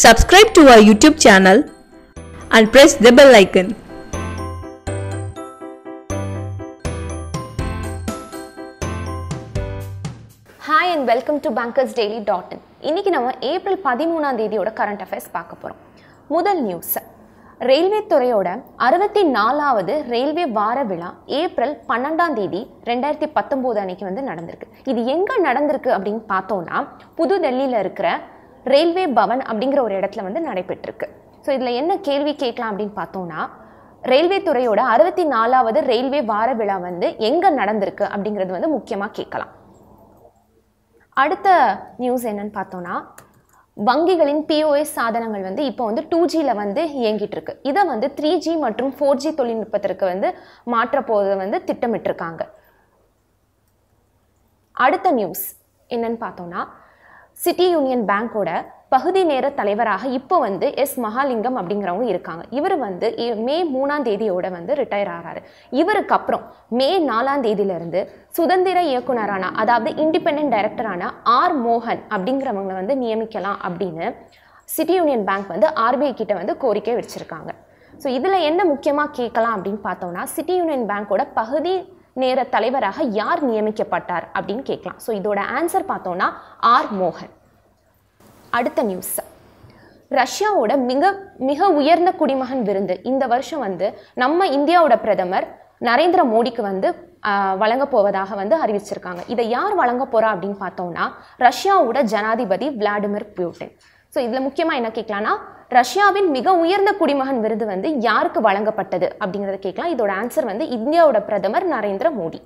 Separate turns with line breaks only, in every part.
Subscribe to our YouTube channel and press the bell icon.
Hi and welcome to bankersdaily.in. இன்னைக்கு நம்ம April 13ஆம் தேதியோட current affairs பார்க்க போறோம். முதல் நியூஸ், ரயில்வே துறையோட 64வது ரயில்வே வார விழா ஏப்ரல் 12ஆம் தேதி 2019 அன்னைக்கு நடந்திருக்கு. இது எங்க நடந்திருக்கு அப்படின்னு பார்த்தோம்னா புது டெல்லியில இருக்கிற ரயில்வே பவன் அப்படிங்கிற ஒரு இடத்துல நடைபெற்றிருக்கு. ஸோ இதுல என்ன கேள்வி கேட்கலாம் அப்படின்னு பார்த்தோம்னா, ரயில்வே துறையோட 64வது ரயில்வே வார விழா எங்க நடந்திருக்கு அப்படிங்கிறது முக்கியமா கேட்கலாம். அடுத்த நியூஸ் என்னன்னு பார்த்தோம்னா, வங்கிகளின் POS சாதனங்கள் இப்போ 2Gல இயங்கிட்டு இருக்கு. இதை 3G மற்றும் 4G தொழில்நுட்பத்திற்கு மாற்ற போது திட்டமிட்டிருக்காங்க. அடுத்த நியூஸ் என்னன்னு பார்த்தோம்னா, சிட்டி யூனியன் பேங்கோட பகுதி நேர தலைவராக இப்போ எஸ் மகாலிங்கம் அப்படிங்கிறவங்க இருக்காங்க. இவர் மே 3ஆம் தேதியோட ரிட்டையர் ஆகிறாரு. இவருக்கு அப்புறம் மே 4ஆம் தேதியிலிருந்து சுதந்திர இயக்குனரான, அதாவது இண்டிபெண்டன்ட் டைரக்டரான ஆர் மோகன் அப்படிங்கிறவங்களை நியமிக்கலாம் அப்படின்னு சிட்டி யூனியன் பேங்க் RBI கிட்ட கோரிக்கை வச்சிருக்காங்க. ஸோ இதில் என்ன முக்கியமாக கேட்கலாம் அப்படின்னு பார்த்தோம்னா, சிட்டி யூனியன் பேங்கோட பகுதி நேர தலைவராக யார் நியமிக்கப்பட்டார் அப்படின்னு கேட்கலாம். ஸோ இதோட ஆன்சர் பார்த்தோம்னா ஆர் மோகன். அடுத்த நியூஸ், ரஷ்யாவோட மிக உயர்ந்த குடிமகன் விருது இந்த வருஷம் நம்ம இந்தியாவோட பிரதமர் நரேந்திர மோடிக்கு வழங்க போவதாக அறிவிச்சிருக்காங்க. இதை யார் வழங்க போறா அப்படின்னு பார்த்தோம்னா, ரஷ்யாவோட ஜனாதிபதி விளாடிமிர் புட்டின். ஸோ இதுல முக்கியமா என்ன கேட்கலாம்னா, ரஷ்யாவின் மிக உயர்ந்த குடிமகன் விருது யாருக்கு வழங்கப்பட்டது அப்படிங்கிறத கேட்கலாம். இதோட ஆன்சர் இந்தியாவோட பிரதமர் நரேந்திர மோடி.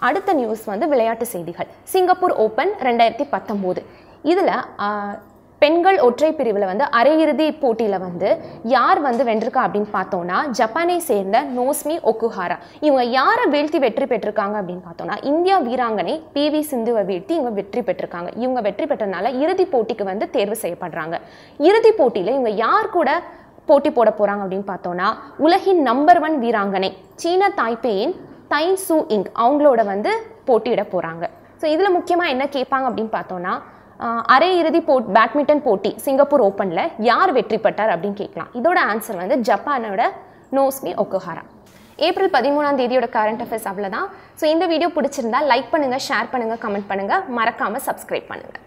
அடுத்த நியூஸ் விளையாட்டு செய்திகள். சிங்கப்பூர் ஓபன் 2019 இதுல பெண்கள் ஒற்றை பிரிவில் அரையிறுதி போட்டியில் யார் வென்றிருக்கா அப்படின்னு பார்த்தோம்னா, ஜப்பானை சேர்ந்த நோஸ்மி ஒக்குஹாரா. இவங்க யாரை வீழ்த்தி வெற்றி பெற்றிருக்காங்க அப்படின்னு பார்த்தோம்னா, இந்தியா வீராங்கனை PV சிந்துவை வீழ்த்தி இவங்க வெற்றி பெற்றிருக்காங்க. இவங்க வெற்றி பெற்றனால இறுதி போட்டிக்கு தேர்வு செய்யப்படுறாங்க. இறுதி போட்டியில் இவங்க யார் கூட போட்டி போட போறாங்க அப்படின்னு பார்த்தோம்னா, உலகின் நம்பர் 1 வீராங்கனை சீன தாய்பேயின் தை சு இங் அவங்களோட போட்டியிட போறாங்க. ஸோ இதுல முக்கியமா என்ன கேட்பாங்க அப்படின்னு பார்த்தோம்னா, அரையிறுதி பேட்மிண்டன் போட்டி சிங்கப்பூர் ஓப்பன்ல யார் வெற்றி பெற்றார் அப்படின்னு கேட்கலாம். இதோட ஆன்சர் ஜப்பானோட நோஸ்மி ஒக்குஹாரா. ஏப்ரல் 13ஆம் தேதியோட கரண்ட் அஃபேர்ஸ் அவ்வளவுதான். ஸோ இந்த வீடியோ பிடிச்சிருந்தா லைக் பண்ணுங்க, ஷேர் பண்ணுங்க, கமெண்ட் பண்ணுங்க, மறக்காம சப்ஸ்கிரைப் பண்ணுங்க.